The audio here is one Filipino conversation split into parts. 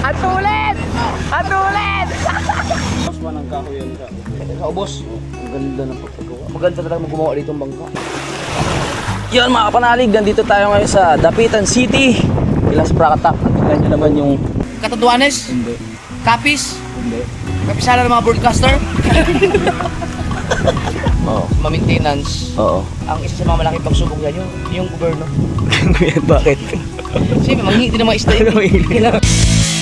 At ulit! At ulit! Mas manang kahoy yan ka. Ubos. Ang ganda ng pagkagawa. Maganda talaga gumawa dito ng bangka. Yan mga kapanalig, nandito tayo ngayon sa Dapitan City. Ilas Prakat. At tignan nyo naman yung... Katatuanes? Hindi. Kapis? Hindi. Kapisala ng mga broadcaster? Oo. Ma-maintenance. Oo. Ang isa sa mga malaking pagsubok yan, yung gobyerno. Bakit? Kasi manghingi din ng mga isda yun.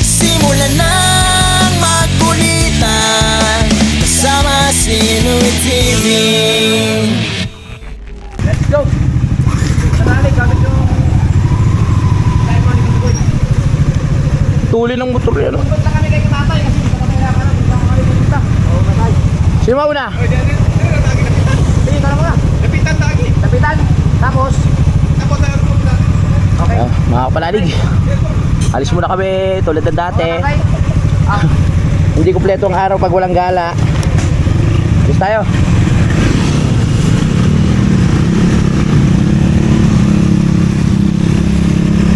Simulan ng magkulitan kasama si Nuy TV. Let's go! Kanali, gamit yung... Tuli ng motor yan. Punta kami kay Kimatay kasi hindi kami kailangan ng isang kami pumunta. Oo, matay. Sino mauna? Sige, tara mo na. Dapitan lagi. Lapitan. Tapos, okay. Mga kapalalig, alis muna kami tulad ng dati. Okay. Hindi kumpleto ang araw pag walang gala. Alis tayo.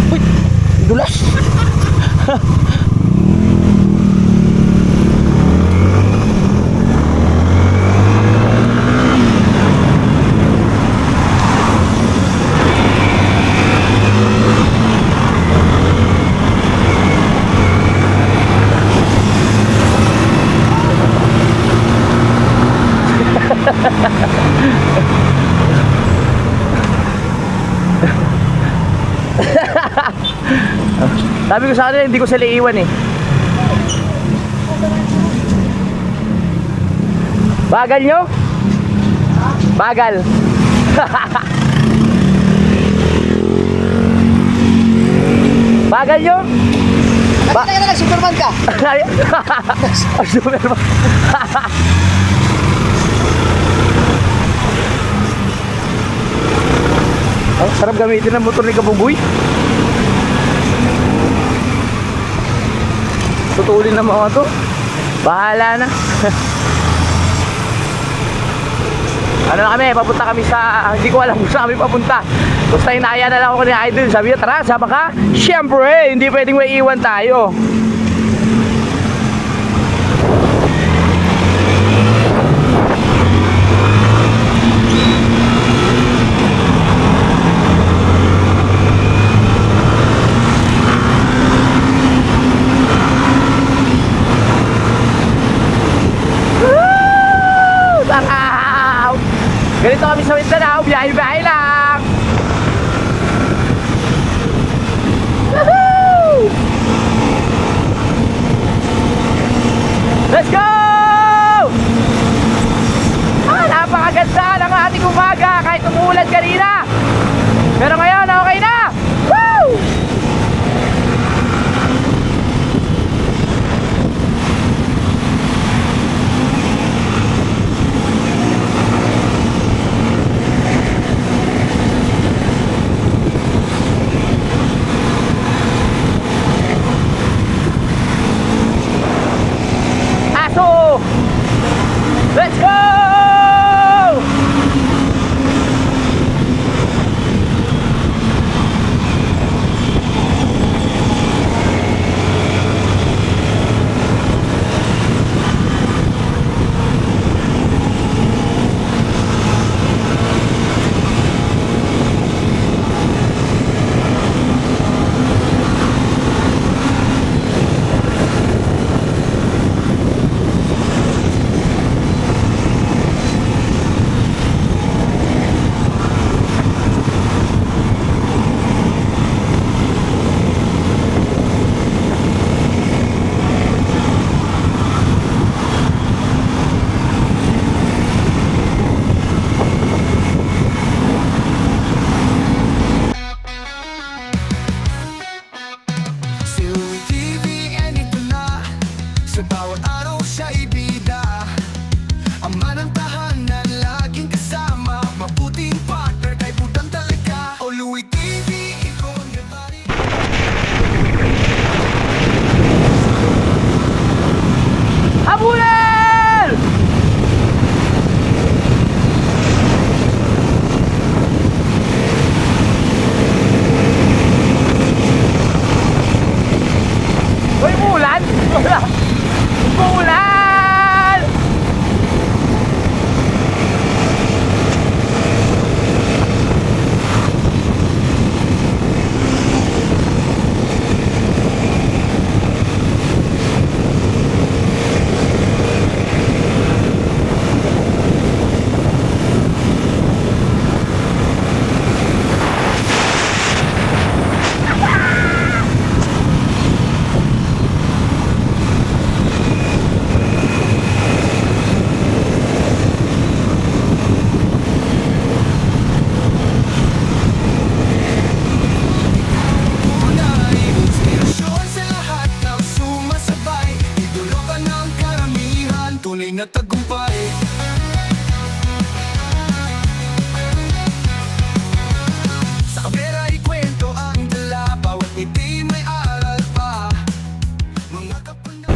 Uy! Dulas! Sabi ko sa kanila, hindi ko sila iiwan eh. Bagal nyo? Bagal. Bagal nyo? Bakit na lang, Superman ka? Superman. Oh, sarap gamitin ang motor ni Kabuboy. Tutulin ng mga to. Bahala na. Ano na kami, papunta kami sa, hindi ko alam kung saan kami papunta. Basta inaya na lang ako ni Idol. Sabi niya, tara, sama ka. Siyempre, hindi pwedeng may iwan tayo. Ganito kami sa Mindanao, biyahe-biyahe lang. Woohoo! Umuulan! Tunay, inspirasyon sa lahat ng sumasabay. Idolo ka ng karamihan, tunay na tagumpay. Sa kamera ikwento ang dala, bawat ngiti may aral pa. Mga kapanda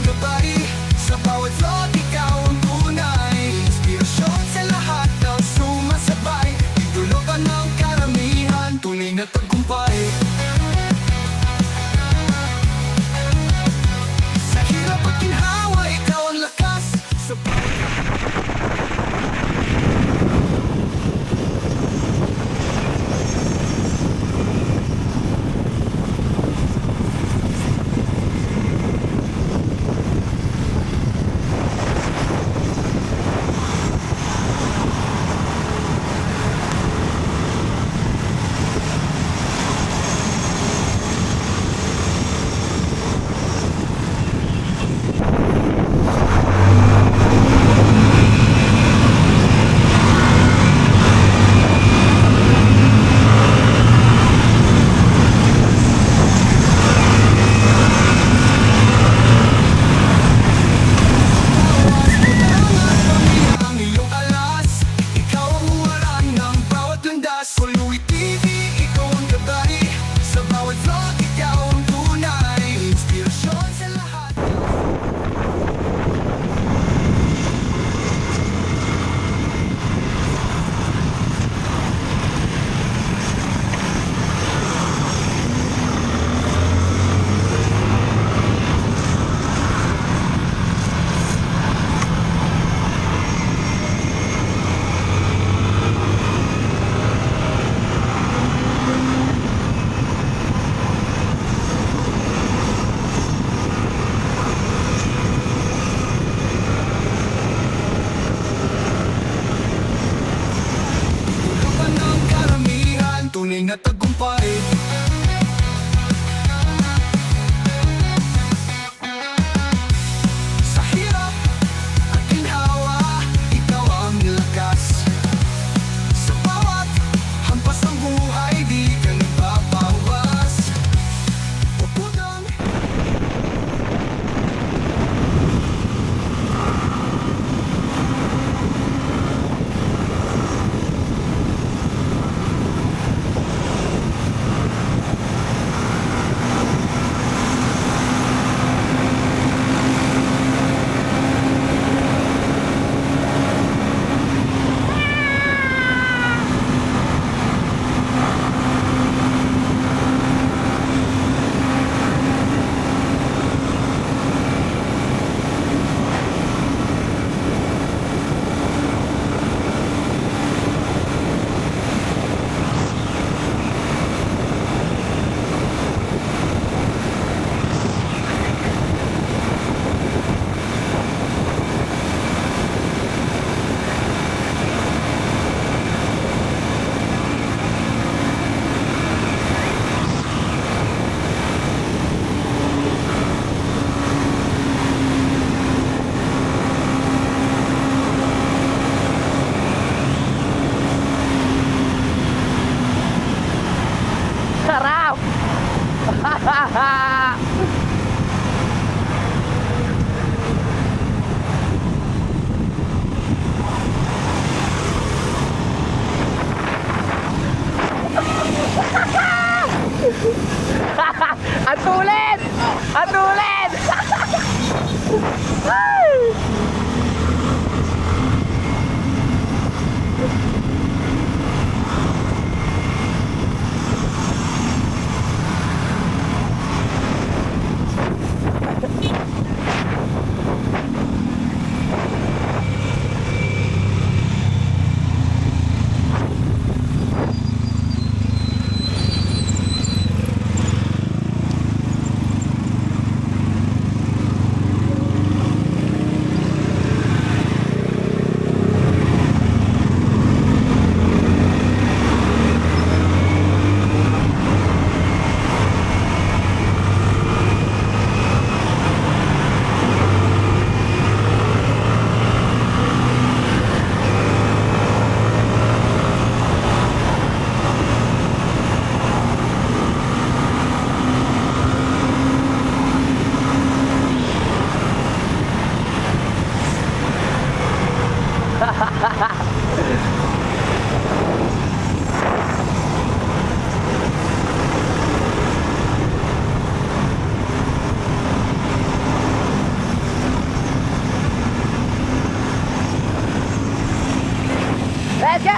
gabay, sa bawat vlog ikaw ang tunay. Inspirasyon sa lahat ng sumasabay. Idolo ka ng karamihan, tunay na tagumpay. Sa hirap at ginhawa, ikaw ang lakas. Sa ang iyong alas, ikaw ang huwarang ng bawat landas. For Louie TV, ikaw ang gabay. Sa bawat vlog, ikaw ang tunay. Inspirasyon sa lahat. Idolo ka ng karamihan, tunay na tagumpay. Sa hirap at ginhawa, ikaw ang lakas. Sa bawat hampas ng buhay, di ka nagpapawas. Puputang At ulit! At ulit! Ay! Let's go!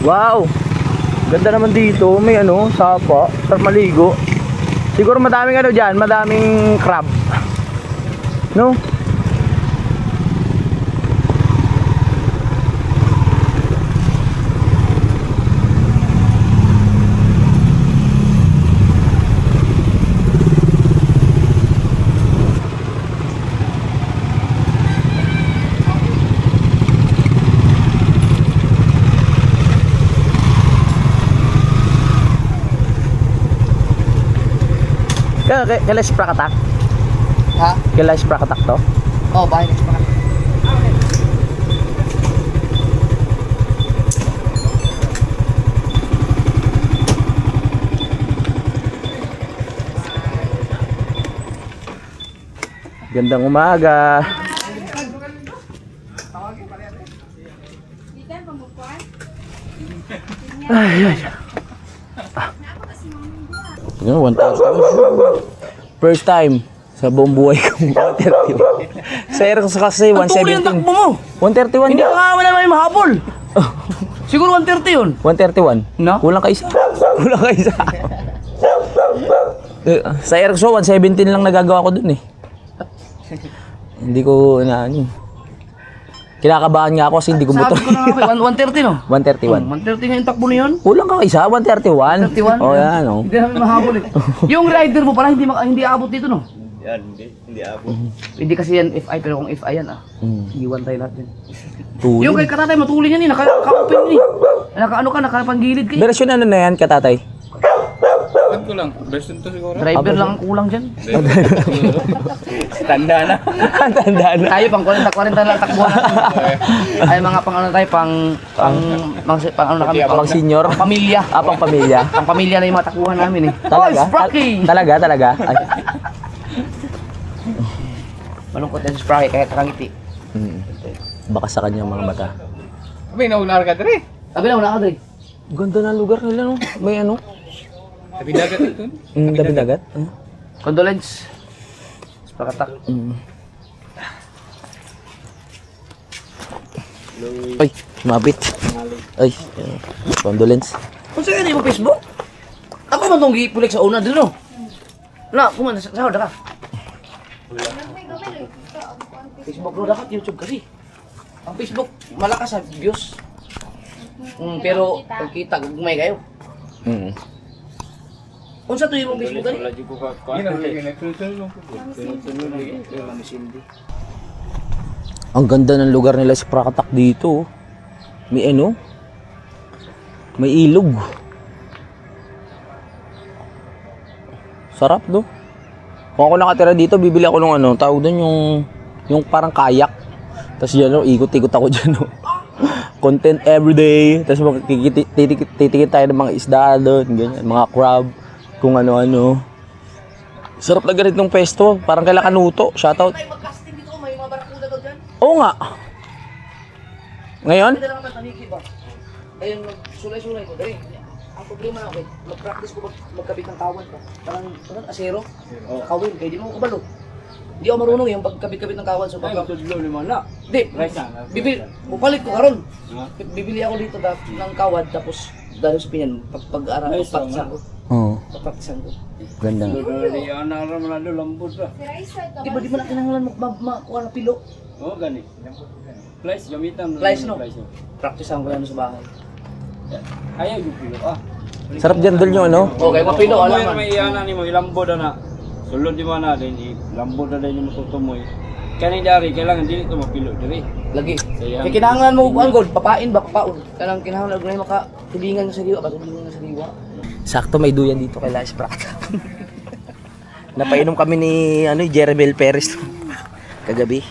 Wow! Ganda naman dito. May ano, sapa. Sarap maligo. Siguro madaming ano dyan, madaming crab. No? Kailan sprakatak? Ha? Kailan sprakatak to? Oh, bahay next pa. Gandang umaga. Ay, ay. Yun, 1,000. First time sa buong buhay ko. 131. Sa Air kasi Ang tuloy ang 117. takbo mo. 131 Hindi nga. ka wala may mahabol. Siguro 130 yun. 131. No? Kulang ka isa. Kulang ka isa. Sa Airso, 117 lang nagagawa ko dun eh. Hindi ko inaano. Kinakabahan nga ako kasi hindi ko motor. Sabi ko na nga, 130 no? 131. 130 nga yung takbo na yun. Kulang ka isa, 131. 131? Oh, yan oh. Hindi namin mahabol eh. Yung rider mo pala hindi abot dito no? Yan, hindi abot. Hindi kasi yan FI pero kung FI yan iwan tayo lahat yan. Tuloy. Yung kay katatay matuli yan eh, naka-open yun eh. Naka-ano ka, nakapanggilid ka eh. Version ano na yan, katatay? Ano ko lang, version to siguro. Driver lang ang kulang dyan. Tanda na. Tanda na. Tayo pang 40 lang takbuhan natin. Ay mga pang ano tayo, pang ano na kami, Pang senior? pang pamilya. Pang pamilya. Pang pamilya na yung mga takbuhan namin eh. Talaga? Oh, Sprocky! Talaga? Ay. Malungkot yan si Sprocky, kaya kakangiti. Baka sa kanyang mga mata. May naunar ka dre. Sabi na, wala ka Dre. Ganda ng lugar nila no. May ano? Sabi dagat ito. Dabi dagat. Condolence. Sprakatak. Ay, mabit. Ay, condolence. Kung sa'yo hindi mo Facebook? Ako man itong gipulik sa una din no? Na, kumanda sa sahod ka. Facebook bro, dapat YouTube kasi. Ang Facebook, malakas sa views. Pero, pagkita, gumay kayo. Kung sa tuyo mong Facebook gani? Wala di ko ka. Ang ganda ng lugar nila sa Prakatak dito. May ano? May ilog. Sarap do. Kung ako nakatira dito, bibili ako ng ano, tawag doon yung parang kayak. Tapos yan, no, ikot-ikot ako dyan, no. Content everyday. Tapos titikin tayo ng mga isda doon, ganyan, mga crab, kung ano-ano. Sarap na ganitong pesto. Parang kailangan kanuto. Shoutout. Ay, mag-casting dito, may mga barakuda daw dyan. Oo nga. Ngayon? Hindi lang naman taniki ba? Ayun, sulay-sulay ko. Dali. Ang problema na ako, mag-practice ko magkabit ng kawan ko. Parang asero. Sa kawin, kaya di mo kabalo. Hindi ako marunong yung pagkabit-kabit ng kawan. So, Tudlo ni Mana. Hindi, bupalit ko karon. Bibili ako dito ng kawad, tapos dahil sa pinyan, pag-aral, pagpaktisan ko. Oo. Pagpaktisan ko. Ganda nga. Di ana ra man lambot ra. Di ba na kinahanglan makuha na pilo? Oh gani. Flies gamitan. Flies, no? Practicean ko yan sa bahay. Ayaw yung pilo ah. Sarap dyan doon yung ano. Okay, mapilo, alam man. May iana ni mo ilambot na. Sulod di mana din ilambot na din mo tutumoy. Kani dari kailangan dili to mapilo diri. Lagi. Sayang. Kaya kinahanglan mo kuan god, papain ba papaon. Kanang kinahanglan og maka tulingan sa diwa, ba tulingan sa diwa. Sakto may duyan dito kay Lais Prata. Napainom kami ni Jeremel Perez kagabi,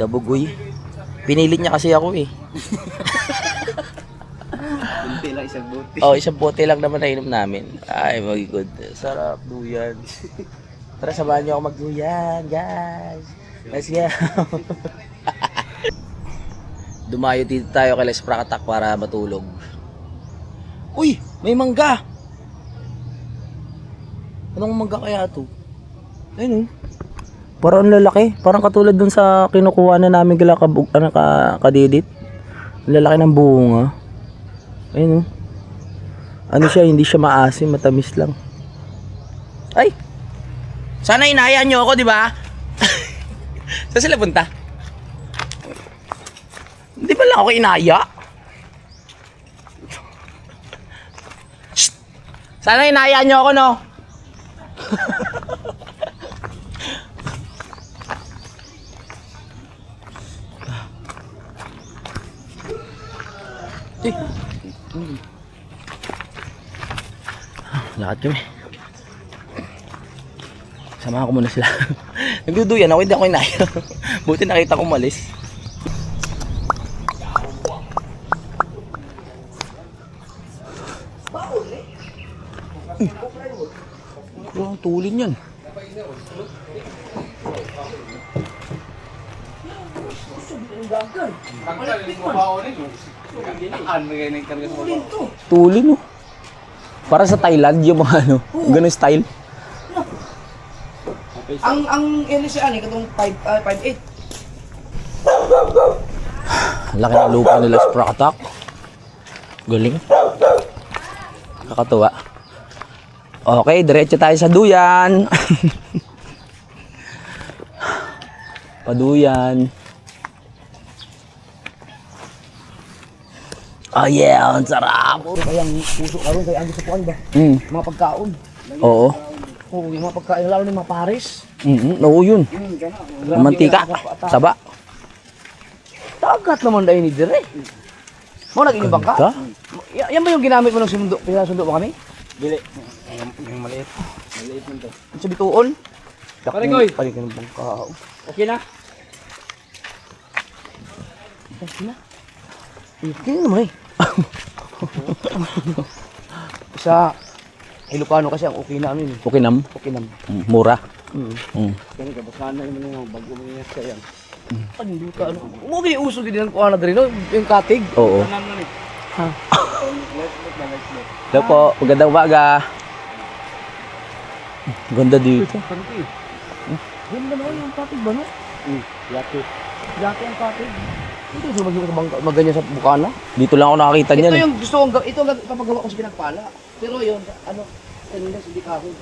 kabugoy. Pinilit niya kasi ako eh. Kunti lang isang buti. Oh, isang bote lang naman nainom namin. Ay, my good. Sarap duyan. Tara, samahan niyo ako magduyan, guys. Let's go. Dumayo dito tayo kay Lais Prata para matulog. Uy, may mangga. Anong mangga kaya to? Ayun oh. Parang lalaki. Parang katulad dun sa kinukuha na namin kila kadidit. Lalaki ng bunga. Ayun oh. Ano siya, hindi siya maasim, matamis lang. Ay! Sana inayaan nyo ako, di ba? Saan sila punta? Hindi ba lang ako inaya? Shh! Sana inayaan nyo ako, no? Lakad kami. Samahan ko muna sila. Nagduduyan ako, hindi ako inaya. Buti nakita ko umalis. Ang tulin yan. Tulin oh. Para sa Thailand yung mga ano, ganun style. Ang LC ani katong 5'8". Laki ng lupa nila sa Prakatak. Galing. Kakatuwa. Okay, diretso tayo sa duyan. Paduyan. Oh yeah, ang sarap. Kaya ang puso karon kay ando sa kuan ba? Mga pagkaon. Oo. Oo, yung mga pagkain lalo ni mga pares. Oo yun. Mantika. Saba. Dagat naman dahil ni dire. Mo naging bangka? Yan ba yung ginamit mo ng sinundo? Pinasundo mo kami? Dili. Yung maliit. Maliit man to. Sa bituon? Pare koy. Pare ka ng bangka. Okay na. Hindi naman eh. Sa Ilocano kasi ang okay na ano yun. Pukinam. Pukinam. Mura. Kani ka basahan na yung bago mo niya sa yan. Ano ka ano? Umuwi uso din ang kuha na rin no? Yung katig. Oo. Tanan na ni. Hello po. Magandang umaga. Ganda dito. Ganda naman yung katig ba no? Yati. Dati ang katig. Hindi gusto magiging sa bangka, magganyan sa bukana. Dito lang ako nakakita Ito niyan. yung gusto kong ito ang papagawa ko sa pinagpala. Pero yun, ano, stainless, hindi kahoy.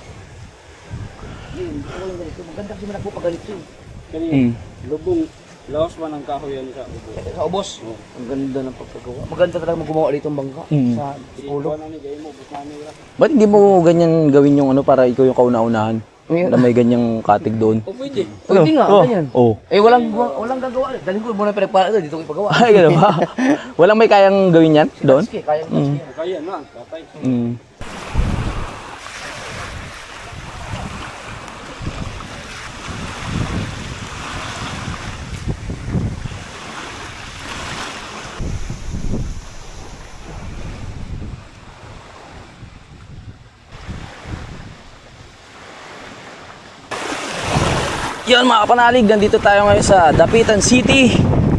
Yun, ito yung ganito. Maganda kasi managpo pag ganito yun. Kani lubong laos man ang kahoy yan sa ubo. Sa ubos. Ang ganda ng pagkagawa. Maganda talaga gumawa dito ang bangka. Sa Tipulo. Ano ni gay mo bukan ni ra. Ba't hindi mo ganyan gawin yung ano para ikaw yung kauna-unahan? Na may ganyang katig doon. O pwede. Pwede nga, ganyan. Oh. Eh, walang gagawa. Dalhin ko muna pinagpala ito, dito ko ipagawa. Ay, gano'n ba? Walang may kayang gawin yan doon? Sige, kaya mo. Kaya na, tatay. Yan mga kapanalig, nandito tayo ngayon sa Dapitan City,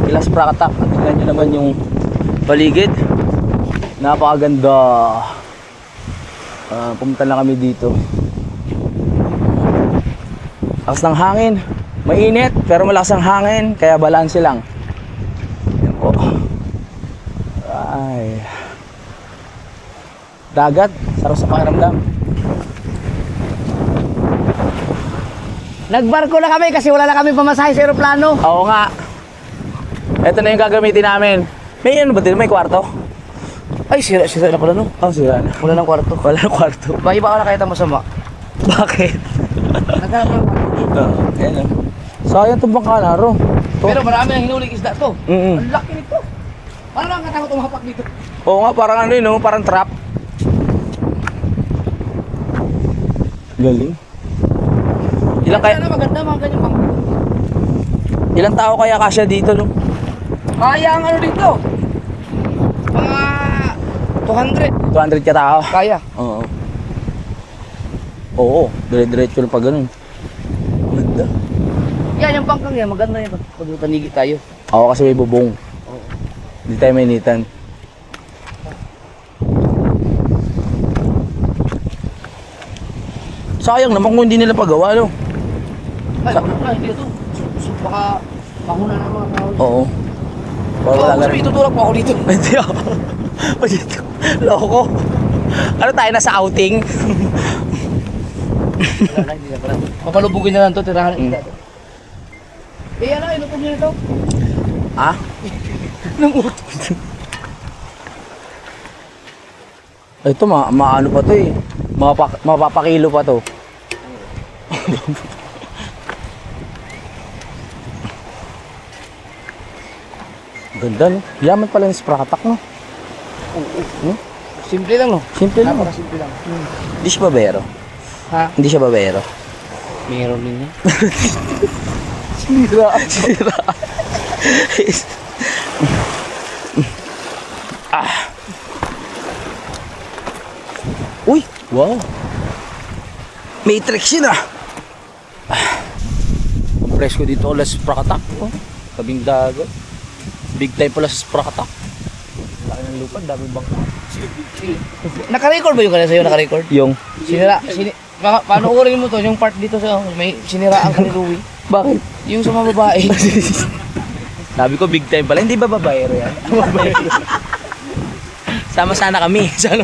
Pilas Pracatak. Tingnan nyo naman yung paligid. Napakaganda. Pumunta lang kami dito. Lakas ng hangin. Mainit pero malakas ang hangin, kaya balanse lang. Yan po. Ay. Dagat, sarap sa pakiramdam. Nagbarko na kami kasi wala na kami pamasahe sa aeroplano. Oo nga. Ito na yung gagamitin namin. May ano ba dito? May kwarto? Ay, sira na pala no. Oh, sira na. Wala ng kwarto. Wala na kwarto. Ba iba ka nakita masama? Bakit? Naghanap ng kwarto. Ayan o. Sayang itong bangka na ro. Pero marami ang hinuling isda to. Mm-mm. Ang laki nito. Parang nakakatakot umahapak dito. Oo nga, parang ano yun, no? Parang trap. Galing. Ilang kaya? Ano maganda mga ganyan bang. Ilang tao kaya kasya dito, no? Kaya ang ano dito? Mga 200. 200 ka tao. Kaya. Oo. Oo, dire-diretso lang pa ganun. Ganda. Yan yung bangkang yan, maganda yan. Pag tanigi tayo. Ako kasi may bubong. Hindi tayo mainitan. Sayang naman kung hindi nila pagawa, no? Ay, wala, hindi ito. Baka mahuna na mga tao. Oo. Para wala Sabi, itutulak po ako dito. Hindi ako. Dito. Loko. Ano tayo, nasa outing? Wala na, hindi na pala. Papalubugin na lang to, tirahan isda to. Eh, ano, ilutog niyo na to. Ah? Nang utot. Ito, maano pa to eh. Mapapakilo pa to. Ganda, no? Yaman pala yung Pracatak, no? Oo. Simple lang, no? Simple lang. Napaka-simple lang. Hindi siya babero. Ha? Hindi siya babero. Meron din yan. Sira. Sira. Uy! Wow! Matrix yun ah! Presko dito ulit sa Pracatak. Oh. Tabing dagat. Big time pala sa Pracatak. Laki ng lupa, dami bangka. Naka-record ba yung kanya sa'yo? Naka-record? Yung Paano urin mo to? Yung part dito sa may siniraan ka ni Louie. bakit? Yung sa mga babae. Sabi ko big time pala, hindi ba babayero yan? Sama sana kami. Sana.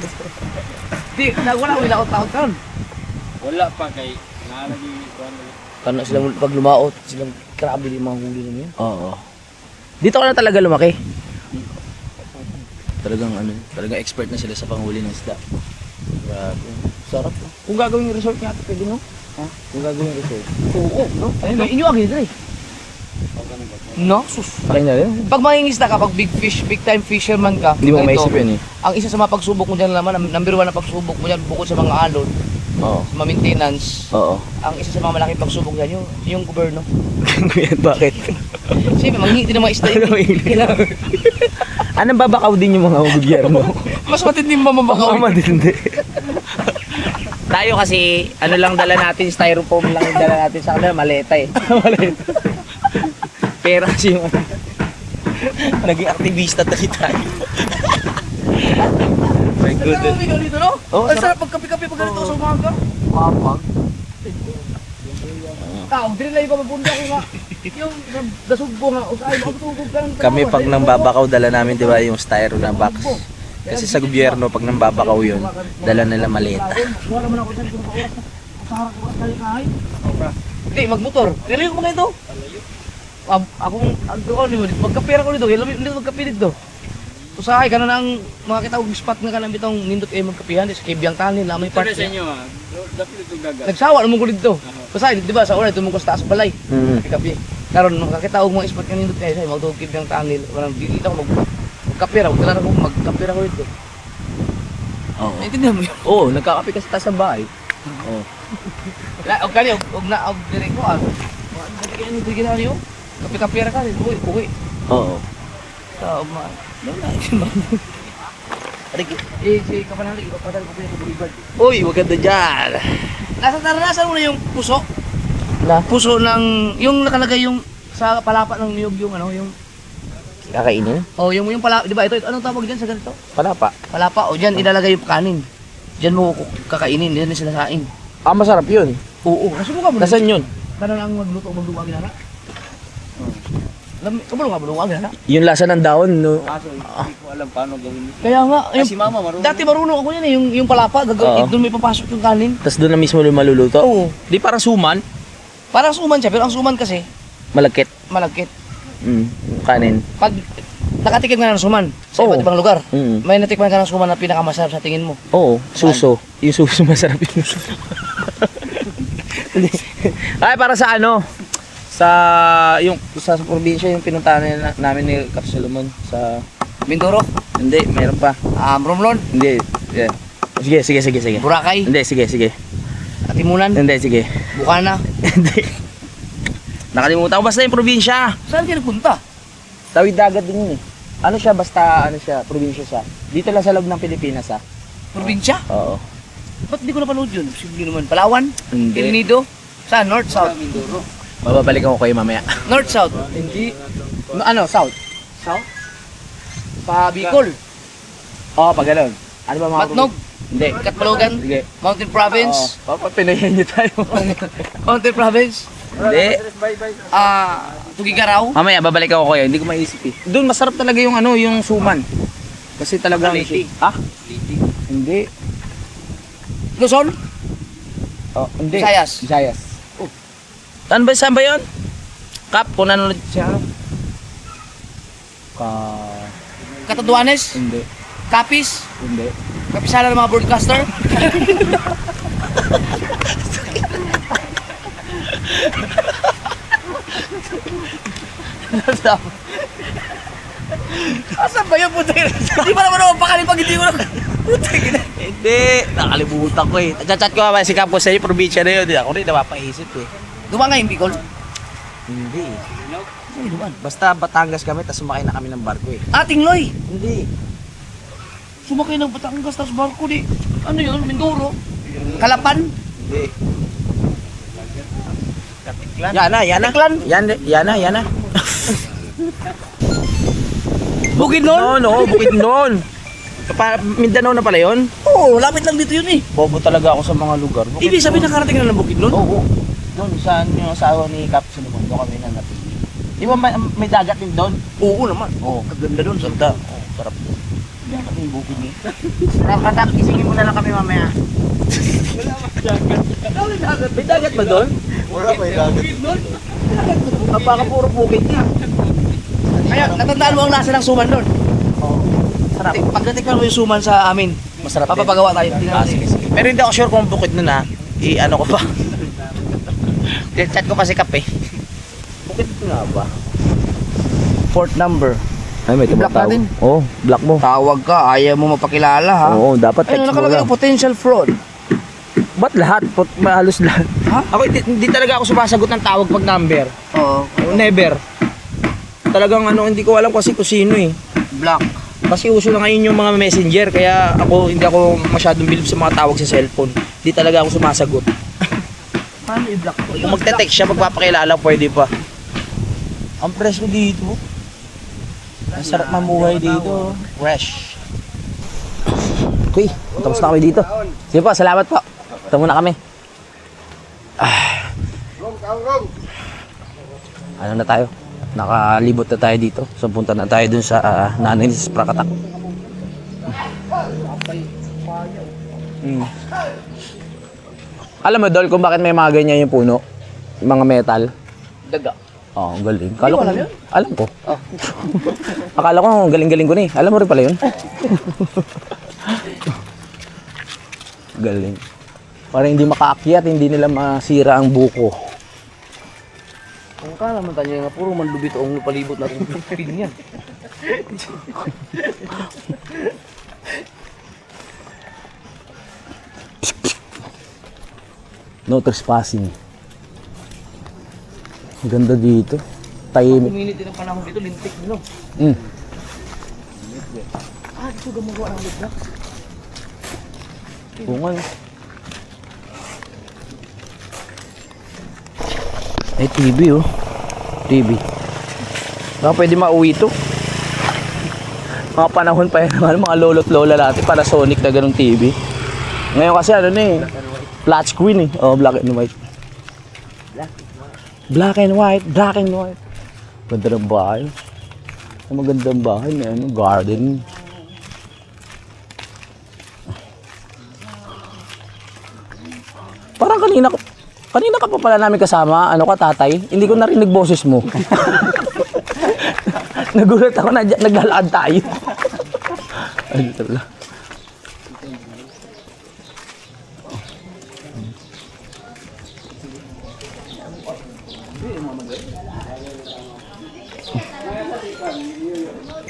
Di, wala ko ilaot-out karon. Wala pa kay nalagi ko ano. Kano silang pag lumaot, silang grabe din mga huli naman yan. Oo. Dito ka na talaga lumaki. Talagang expert na sila sa panghuli ng isda. Grabe. Sarap. No? Kung gagawin yung resort nga, pwede no? Ha? Kung gagawin yung resort. Oo, no? Ayun, may inyo agad rin. No, sus. Paking na rin. Pag mangingisda ka, pag big fish, big time fisherman ka, Hindi mo ganito, maisip yun eh. ang isa sa mga pagsubok mo dyan naman, number 1 na pagsubok mo dyan, bukod sa mga alon, Oo. sa mga maintenance, Oo. ang isa sa mga malaking pagsubok dyan, yung gobyerno. Bakit? Siyempre, manghingi din ng mga isda yun. Anong babakaw din yung mga gobyerno? Mas matindi yung mamabakaw. Oo, matindi. Tayo kasi, ano lang dala natin, styrofoam lang yung dala natin sa kanila, maleta eh. Maleta. Pera kasi yung naging aktivista tayo tayo. My Ang goodness. sarap dito, no? Oo, Ang sarap pagkapi-kapi pag ganito sa umaga. Mapag. Tao, din lang yung pababunda ko nga. Yung nasugbo nga, ay, makatugog ka ng Kami pag nang babakaw, dala namin di ba yung styro na box. Kasi sa gobyerno, pag nang babakaw yun, dala nila maleta. Wala man ako dyan kung makaoras na. Sarap ko tayo kahay. Hindi, magmotor. Relayo ko mga ito. Magkapira ko dito. Hindi magkapi dito. Usahay ka na ang mga kitawag spot nga ka na bitong nindot kayo magkapihan. Sa Kibyang Tanin, lamay Ito part na sa niya. inyo ah. Dapat ito gaga. Nagsawa naman ko dito. Usahay, di ba sa una, tumungkos taas balay. Mm. Kapi. Karon makakitaog mga spot nga nindot kayo. Say, magtugog Kibyang Tanin. Walang dito ako magkapira. Wala na ko magkapira ko dito. Oo. Naintindihan mo yun? Oo, nagkakape kasi tayo sa bahay. Oo. Og kani og na og dire ko ah. Kaya ni tigil niyo. Kapi-kapira ka, uwi. Oo. Sa ma. Si kapanali ko padal ko yung bulibad. Uy, wag ka na dyan. Naranasan mo na yung puso? Na? Puso ng, yung nakalagay yung sa palapa ng niyog yung ano, yung, Kakainin? oh, yung palapa, di ba ito, anong tawag dyan sa ganito? Palapa. Palapa, o dyan, ilalagay yung kanin. Dyan mo kakainin, dyan sila saing. Ah, masarap yun. Oo, nasubukan mo na. Nasaan yun? Kano lang magluto ginana? Kabalo nga, ginana? Yung lasa ng daon, no? Kaso hindi ko alam paano gawin ito. Kaya nga, yung, Si mama marunong. dati marunong ako yan eh, yung palapa, gagawin, Oo. doon may papasok yung kanin. Tapos doon na mismo maluluto? Oo. Di parang suman? Parang suman siya, pero ang suman kasi, Malagkit. malagkit. Kanin. Pag nakatikim ka na ng suman sa Oo. iba't ibang lugar, Mm. may natikman ka ng suman na pinakamasarap sa tingin mo. Oo, suso. Yung suso, masarap yung suso. Ay, para sa ano? Sa probinsya yung pinuntahan namin ni Cap Solomon sa... Mindoro, Hindi, meron pa. Romblon, Hindi. Yeah. Sige. Boracay, Hindi, sige. Katimunan, Hindi, sige. Bukana. Hindi. Nakalimutan ko. Basta yung probinsya. Saan ka nagpunta? Tawid dagat din yun eh. Ano siya, basta ano siya, probinsya siya. Dito lang sa loob ng Pilipinas ah. Probinsya? Oo. Ba't di ko napanood yun? Sige naman. Palawan? Hindi. Ilinido? Saan? North, South? Bababalikan ko kayo mamaya. North, South? Hindi. Ano, south? South? Pa Bicol? Oo, pag ganun. Ano ba mga Matnog? Hindi. Katmalogan? Sige. Mountain Province? Pinayan niyo tayo. Mountain Province? Hindi. Tugigaraw? Mamaya, babalikan ko kayo. Hindi ko maisip eh. Doon, masarap talaga yung ano, yung suman. Kasi talagang... Liti. Ha? Hindi. Luzon? Oh, hindi. Visayas? Visayas. Oh. Saan ba yun? Kap, kung nanonood siya. Catanduanes? Hindi. Capiz? Hindi. Kapisala ng mga broadcaster? Asan ba yun, puti? Di ba naman ako pakalim pag hindi ko na... Puti, Hindi. Nakalimutan ko eh. Chat ko naman si Kap ko sa iyo, probinsya na yun. Ako rin napapaisip eh. Dumaan nga yung Bicol? Hindi. Ay, dumaan. Basta Batangas kami, tapos sumakay na kami ng barko eh. Tingloy! Hindi. Sumakay ng Batangas, tapos barko di. Ano yun? Mindoro? Kalapan? Hindi. Yana. Katiklan? Yana. Bukidnon? No, Bukidnon. Mindanao na pala yun? Oo, lapit lang dito yun eh. Bobo talaga ako sa mga lugar. Ibig sabihin nakarating ka na ng Bukidnon? Oo. Doon, saan yung asawa ni Cap Solomon, doon kami na natin. Di ba may dagat din doon? Oo naman. Oo. Kaganda doon. Ganda. Oo, sarap doon. Diyan kami yung bukid niya. Katak, isingin mo na lang kami mamaya. May dagat ba doon? Wala pa yung dagat. Baka puro bukid niya. Kaya, natandaan mo ang lasa ng suman doon. Oo. Sarap. Pagdating mo yung suman sa amin, Masarap din. papapagawa tayo. Sige. Pero hindi ako sure kung bukid nun ha. I-ano ko pa. Chat ko pa si Kap eh. Bukid nga ba? Fourth number. Ay, may I-block tumatawag. natin. Oo, block mo. Tawag ka, ayaw mo mapakilala ha. Oo, dapat Ayun, text mo nakalagay lang. yung potential fraud. Ba't lahat? Halos lahat. Ha? Ako, hindi talaga ako sumasagot ng tawag pag number. Oo. Never. Talagang ano, hindi ko alam kasi kung sino eh. Black. Kasi uso na ngayon yung mga messenger, kaya hindi ako masyadong believe sa mga tawag sa cellphone. Hindi talaga ako sumasagot. Paano i-block ko? Kung magte-text siya, magpapakilala, pwede pa. Ang fresh ko dito. Ang sarap mamuhay dito. Fresh. Okay, tapos na kami dito. Sige po, salamat po. Ito muna kami. Ano na tayo? Nakalibot na tayo dito. So punta na tayo dun sa nanay ni Sprakatak. Alam mo, Dol, kung bakit may mga ganyan yung puno? Yung mga metal? Daga. Oo, ang galing. Kala ko, alam yun? alam ko. Akala ko, ang galing-galing ko na eh. Alam mo rin pala yun? Galing. Para hindi makaakyat, hindi nila masira ang buko. Kung kala man tayo nga, puro manlubit ang palibot natin. Pin yan. No trespassing. Ang ganda dito. Tahimik. Minute din ang panahon dito, lintik nyo. Dito gumawa ng lugar. Bunga no? Ay, TV oh. TV. Baka pwede mauwi ito. Mga panahon pa yan, mga lolo't lola natin, Panasonic na ganung TV. Ngayon kasi ano na eh, flat screen eh. Oh, black and white. Black and white, black and white. Ganda ng bahay. Ang magandang bahay na ano, garden. Parang kanina ka pa pala namin kasama, ano ka tatay? Hindi ko narinig boses mo. Nagulat ako na naglalakad tayo. Ay, dito lang.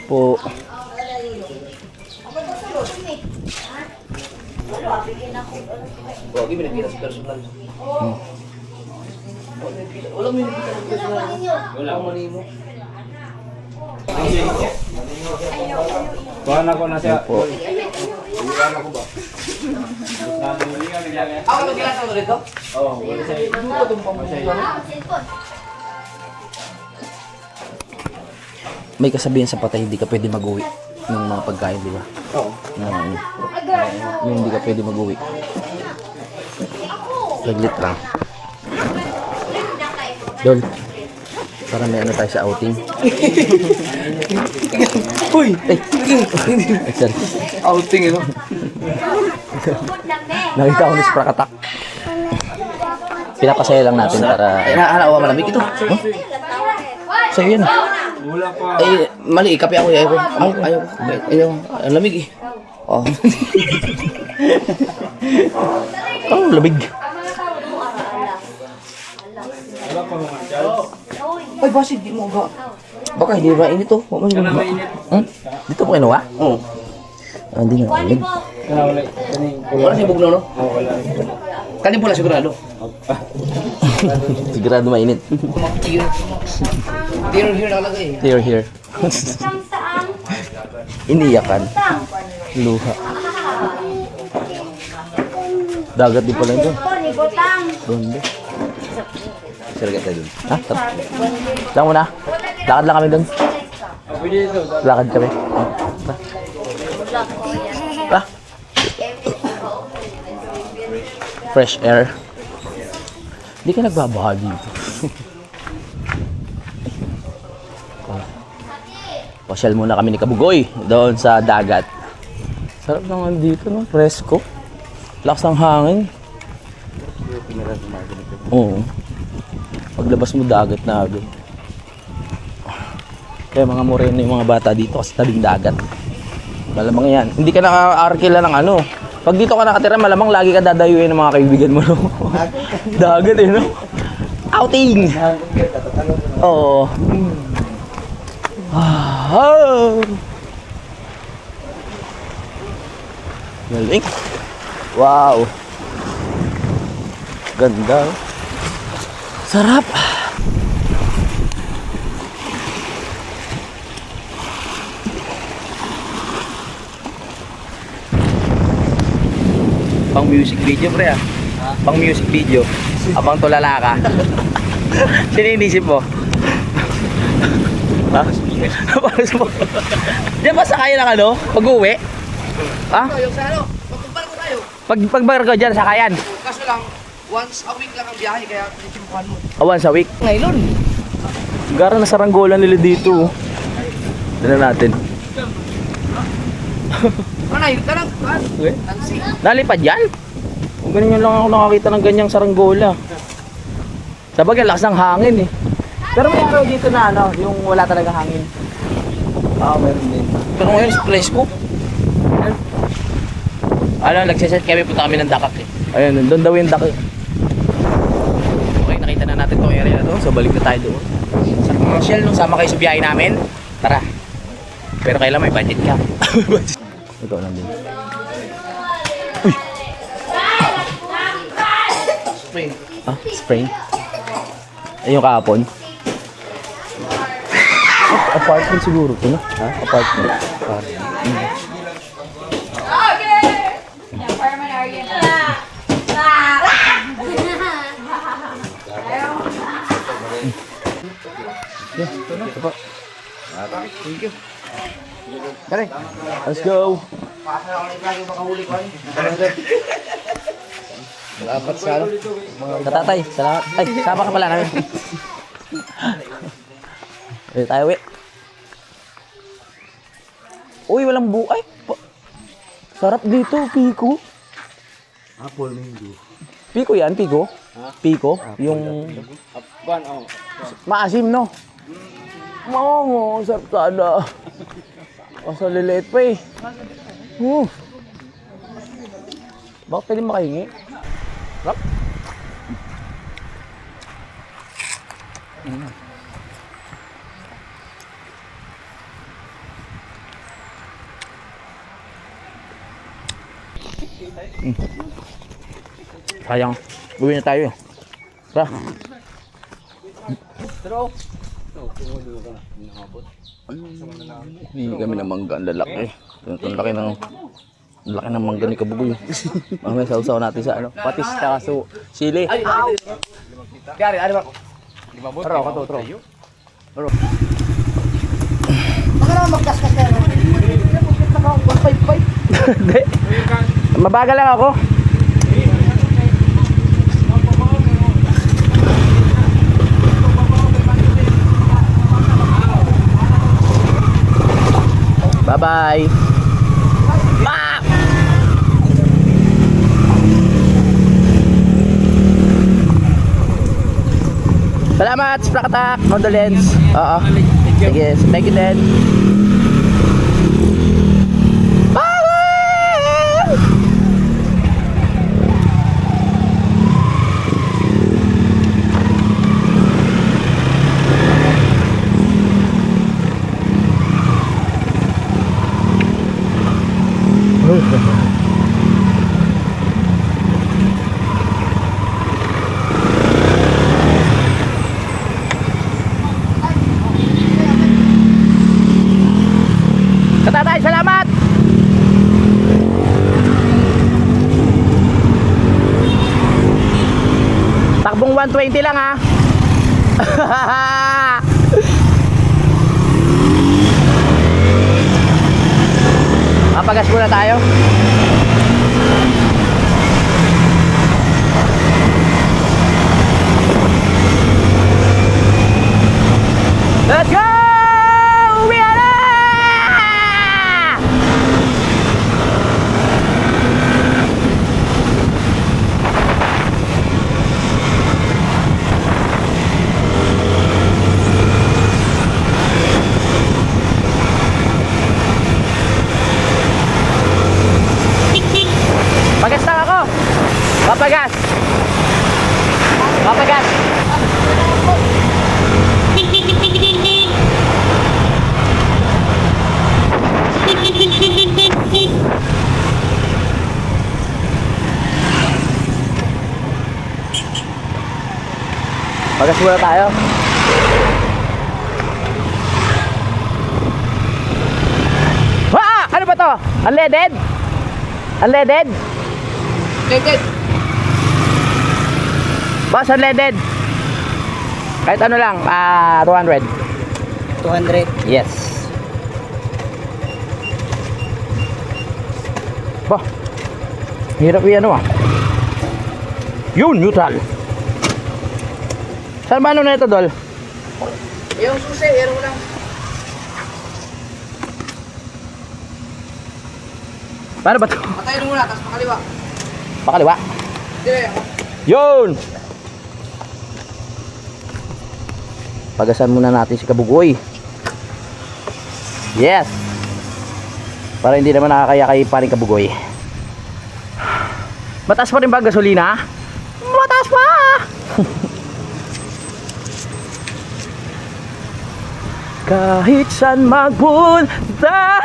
Po. Huwag yung pinagkita sa personal. Walang pinagkita sa personal. Wala. Ang mali mo. Kuhan ako na siya. Po. Ako magkilasa mo rito? Oo, wala siya. May kasabihan sa patay, hindi ka pwede mag-uwi ng mga pagkain, di ba? Oo. Yung hindi ka pwede mag-uwi. Saglit lang. Dol, para may ano tayo sa outing. Uy! Ay, sorry. Outing ito. Nakita ko ni Sprakatak. Pinapasaya lang natin para... Ay, naaawa malamig ito. Sa'yo yan. Wala pa. Ay, mali, kape ako. Ayaw. Ang lamig eh. Oh. Oh, labig. Wala pa mga Charles. Ay, basid, di mo ba? Baka hindi mainit to. Kana mainit. Dito po kinuha? Oo. Ah, hindi na labig. Kana wala. Kaning Wala si bugno, no? Oo, wala. Kanin pula sigurado. Sigurado mainit. Tear here nakalagay eh. Here, here. Iniyakan. Luha. Dagat din pala ito. Doon din. Siragat tayo doon. Ha? Lang muna. Lakad lang kami doon. Pwede ito. Lakad kami. Ah. Fresh air. Hindi ka nagbabaha dito. Pasyal muna kami ni Kabugoy doon sa dagat. Sarap naman dito, no? Presko. Lakas ng hangin. Oo. Paglabas mo dagat na agad. Kaya mga moreno yung mga bata dito kasi tabing dagat. Malamang yan. Hindi ka naka-arkila ng ano. Pag dito ka nakatira, malamang lagi ka dadayuin ng mga kaibigan mo, no? Dagat eh, no? Outing! Oo. Ah! Galing. Wow. Ganda. Sarap. Pang music video, pre, ah. Pang music video. Abang tulala ka. Sino inisip mo? Ha? Diyan ba sakay ng ano? Pag-uwi? Ha? Yung sa ano, magpagbarko tayo. Pagbarko dyan, sakayan. Kaso lang, once a week lang ang biyahe, kaya nitimukan mo. Once a week. Ngayon. Gara na saranggola nila dito. Dala natin. Manay, tarang, kan? Okay. Tansi. Nalipad yan? Kung ganyan lang ako nakakita ng ganyang saranggola. Sabagay, lakas ng hangin eh. Pero may araw dito na ano, yung wala talaga hangin. Meron din. Pero ngayon, presko. Ano, nagsiset kami, punta kami ng dakak eh. Ayun, doon daw yung dakak. Okay, nakita na natin tong area na to. So balik na tayo doon. Sa mga shell, nung sama kayo sa biyahe namin, tara. Pero kailan may budget ka. Ikaw lang din. Uy! Spring. Ah, spring? Ay, yung kahapon. Apartment siguro to na. Ha? Apartment. Ito po. Thank you. Tara. Let's go. Pasa ako na lagi makahuli ko. Salamat sa ano. Katatay, salamat. Ay, sama ka pala namin. Dito tayo, uwi. Uy, walang buhay. Sarap dito, Pico. Apple mango. Pico yan, Pico? Pico? Yung Kuan, oh. maasim, no? Mamo, sarap sana. Kaso liliit pa eh. Bakit pwede makahingi? Sarap. Sayang. Uwi na tayo eh. Tara. Hindi kami ng mangga. Ang lalaki. Ang laki ng mangga ni Kabugoy. Mamaya sausaw natin sa ano. Patis tsaka sili. Ay, Kaya rin, ano ba? Tara, kato. Baka naman magkaskas na yun. Naka 155. Hindi. Mabagal lang ako. Bye-bye. Ma! Salamat, Sprakatak, condolence. Oo. Sige, thank you din. Bye! Katatay, salamat! Takbong 120 lang ha. Papagas muna tayo. Let's go! Uwi na! Pagas lang ako. Papagas. Papagas. Pagas muna tayo. Ano ba to? Unleaded? Unleaded? Leaded. Boss, unleaded. Kahit ano lang, 200. 200. Yes. Bah, hirap yan ano ah. Yun, neutral. Saan ba ano na ito, Dol? Yung susi, yan mo lang. Paano ba ito? Patayin mo muna, tapos pakaliwa. Pakaliwa. Dire. Yun! Pagasan muna natin si Kabugoy. Yes! Para hindi naman nakakaya kay paring Kabugoy. Mataas pa rin ba gasolina? Mataas pa! Kahit saan magpunta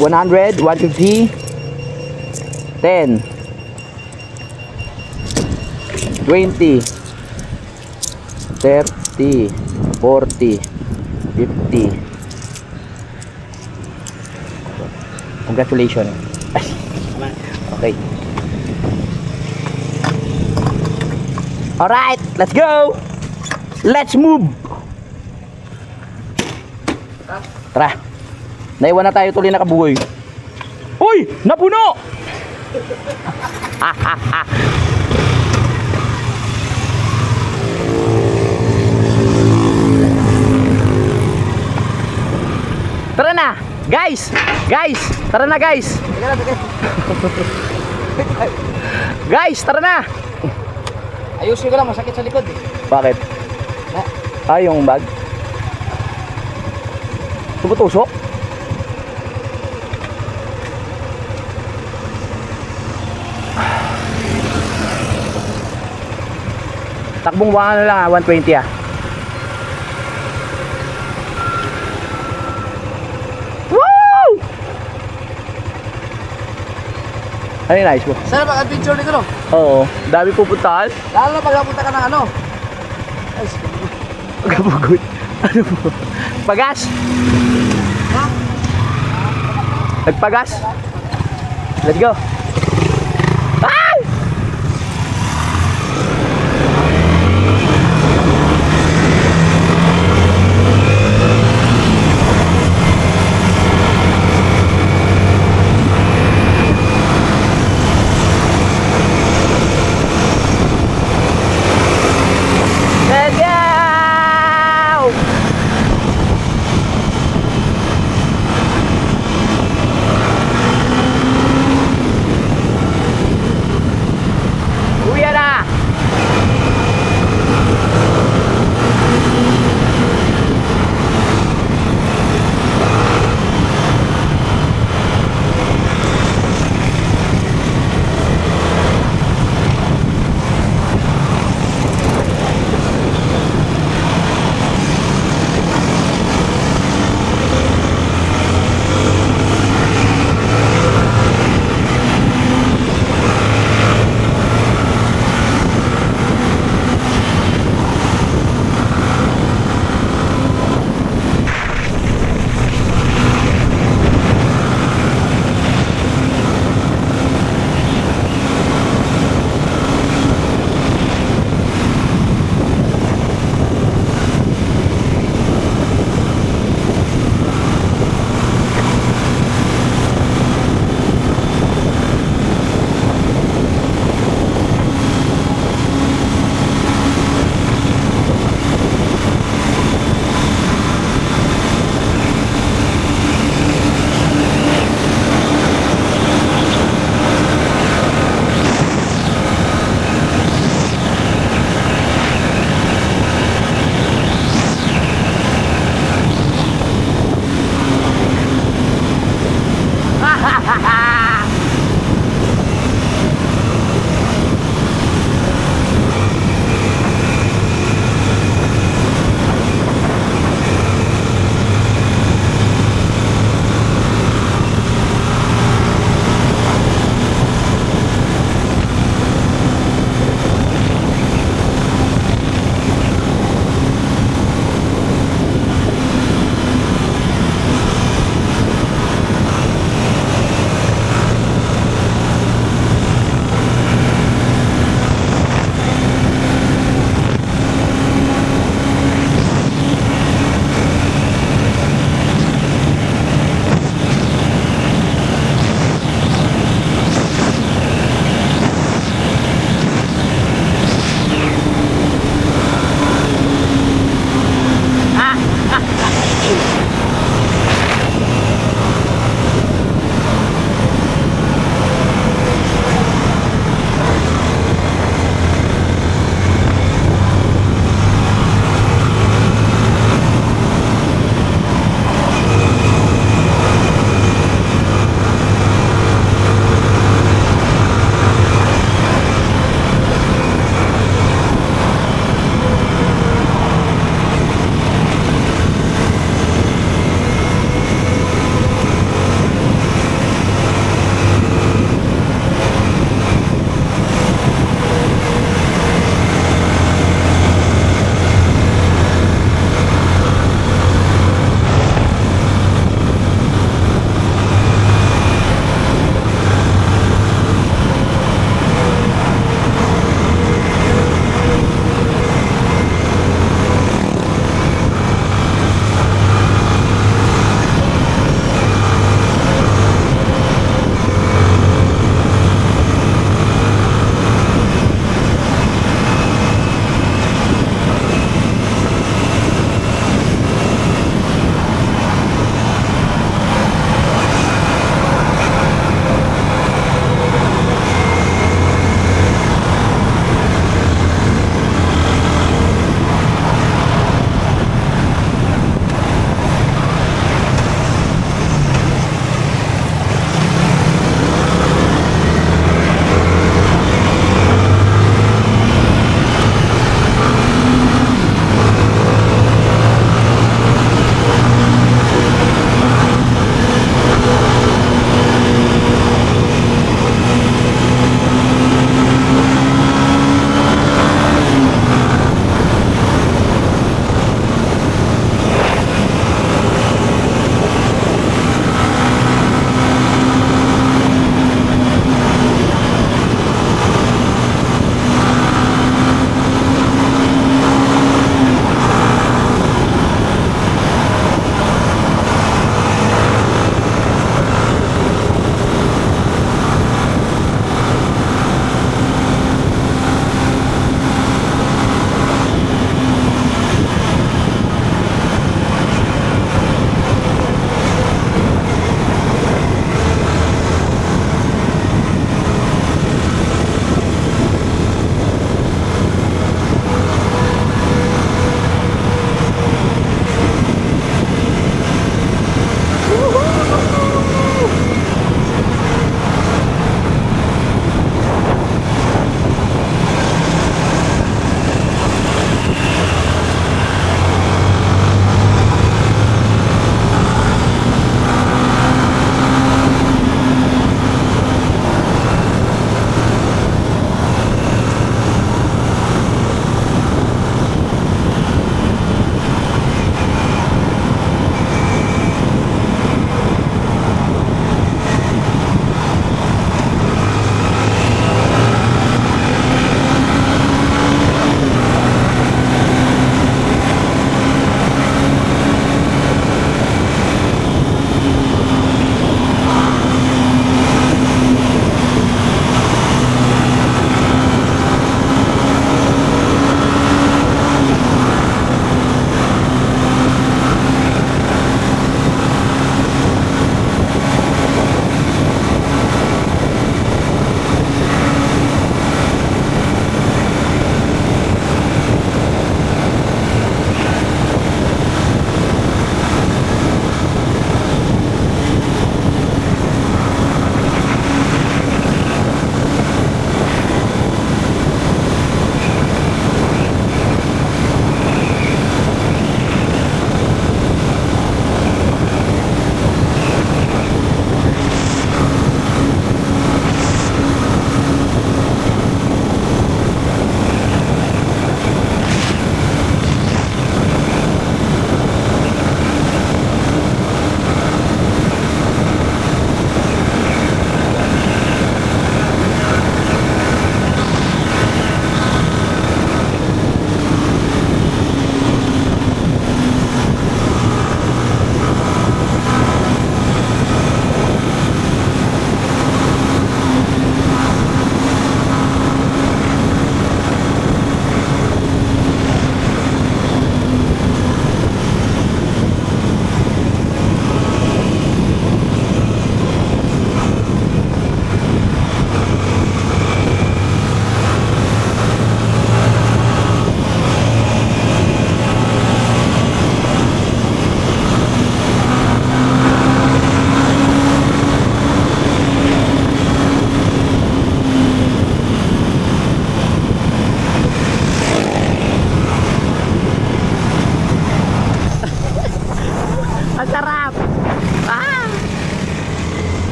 100, 150, 10, 20, 30, 40, 50. Congratulations. Okay. Alright, let's go! Let's move! Tara. Naiwan na tayo tuloy nakabugoy. Uy! Napuno! Tara na! Guys! Guys! Tara na guys! Guys, tara na! Ayusin ko lang, masakit sa likod eh. Bakit? Yung bag? Tumutusok? Takbong baka na lang 120 ah. Woo! Ano yung nais mo? Sana mag-adventure dito no? Oo, dami pupuntahan. Lalo na pag napunta ka ng ano. Ay, Pagkabugot. Ano mo? Pagas? ha? Nagpagas? Let's go. Ay! Let's go!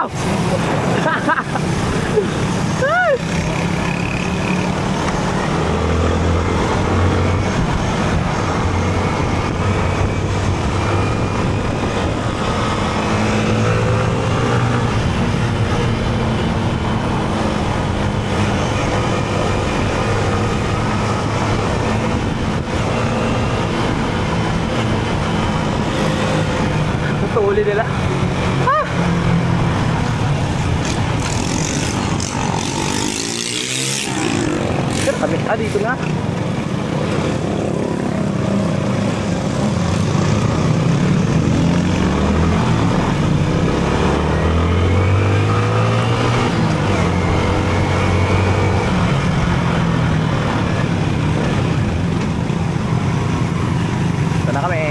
Wow! Ito uli nila. Kami, dito na. Ito na kami.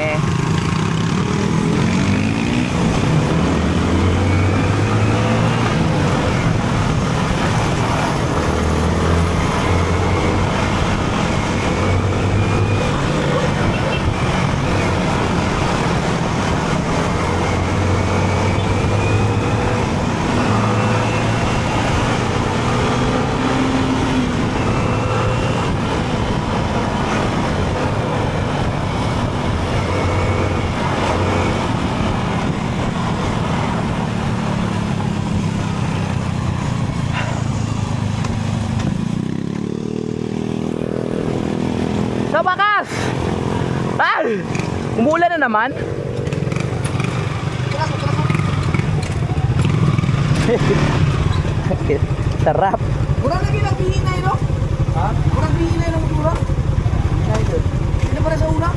Sa bakas! Ay! Umuulan na naman. Sarap. Kurang lagi nagbihinay, no? Ha? Kurang bihinay ng motora. Hindi pa rin sa una.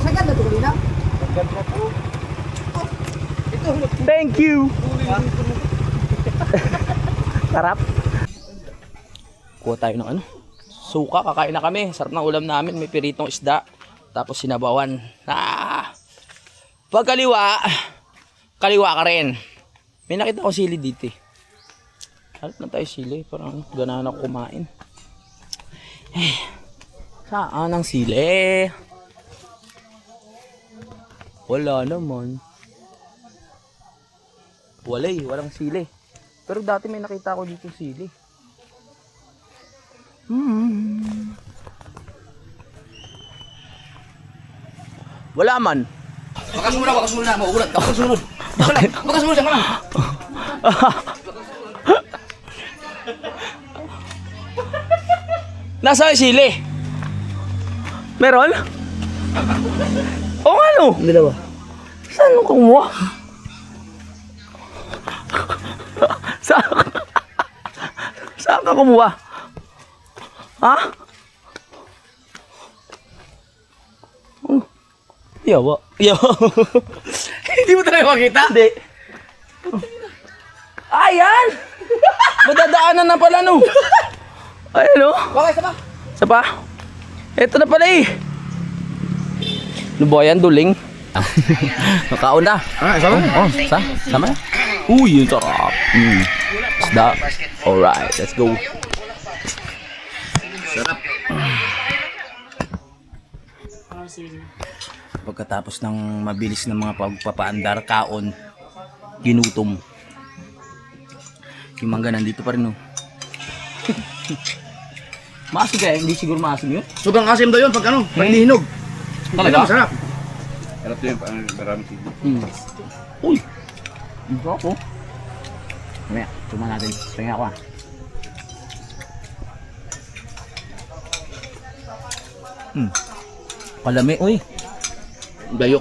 Sagad na ito kanina? Sagad na ito. Ito. Thank you. Sarap. Kuha tayo ng ano? Suka, kakain na kami. Sarap ng ulam namin. May piritong isda. Tapos sinabawan. Pag kaliwa, kaliwa ka rin. May nakita ko sili dito eh. Harap na tayo sili. Parang ganahan ako kumain. Saan ang sili? Wala naman. Walang sili. Pero dati may nakita ko dito sili. Wala man. Bakas muna. Mauulat. Bakas sunod. Bakas muna, siya ka lang. Nasa yung sili? Meron? O ano? Dalawa. Saan mo kumuha? Saan ka kumuha? Ha? Yawa. Hindi mo talaga makita? Hindi. Ayan! Madadaanan na pala no. Ayan o. Okay, isa pa. Isa pa? Ito na pala eh. Ano ba yan? Duling? Nakaon na. Isa pa? Oh, sama na. Uy, yung sarap. Isda. Alright, let's go. Sarap. Pagkatapos ng mabilis na mga pagpapaandar, kaon, ginutom. Yung mangga nandito pa rin, no? Maasim kaya? Hindi siguro maasim yun? Sobrang asim daw yun pag ano, pag hindi hinog. Talaga? Masarap. Harap yun, marami sili. Uy! Ito ako. Mamaya, tuma natin. Tingnan ako ah. Kalami, uy. Bayok.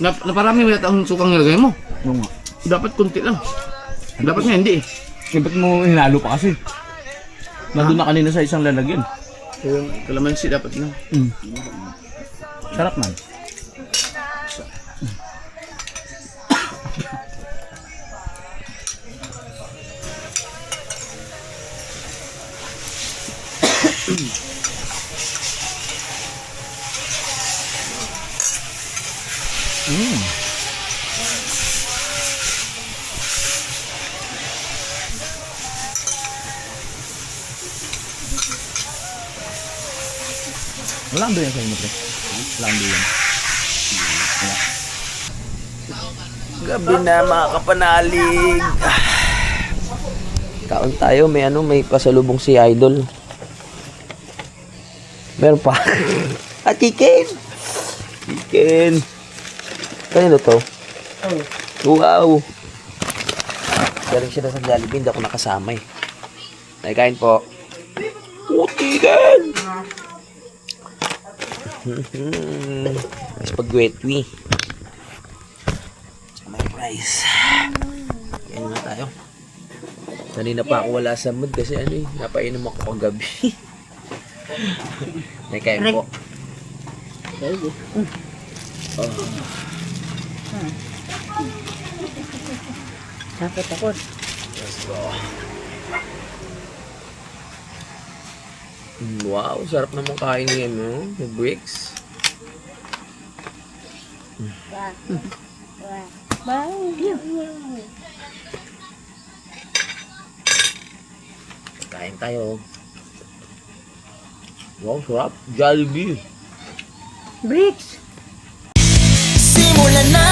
Naparami mo yata ang sukang nilagay mo. Oo nga. Dapat kunti lang. Dapat nga hindi eh. Ba't mo hinalo pa kasi? Nandun na kanina sa isang lalagyan. Yung kalamansi dapat na. Sarap man. Walang doon yan sa inyo, pre. Walang doon yan. Wala. Gabi na mga kapanalig. Kaon tayo, may pasalubong si Idol. Meron pa. Chicken! Chicken! Kanino to? Wow! Galing siya na sa Jollibee, hindi ako nakasama eh. Nakain po. Chicken! Spaghetti. May rice. Kain na tayo. Kanina pa ako wala sa mood kasi napainom ako kagabi. May kain po. Takot. Let's go. Wow, sarap naman kain niya mo. May bricks. Kain tayo. Wow, sarap. Jollibee. Bricks! Simulan na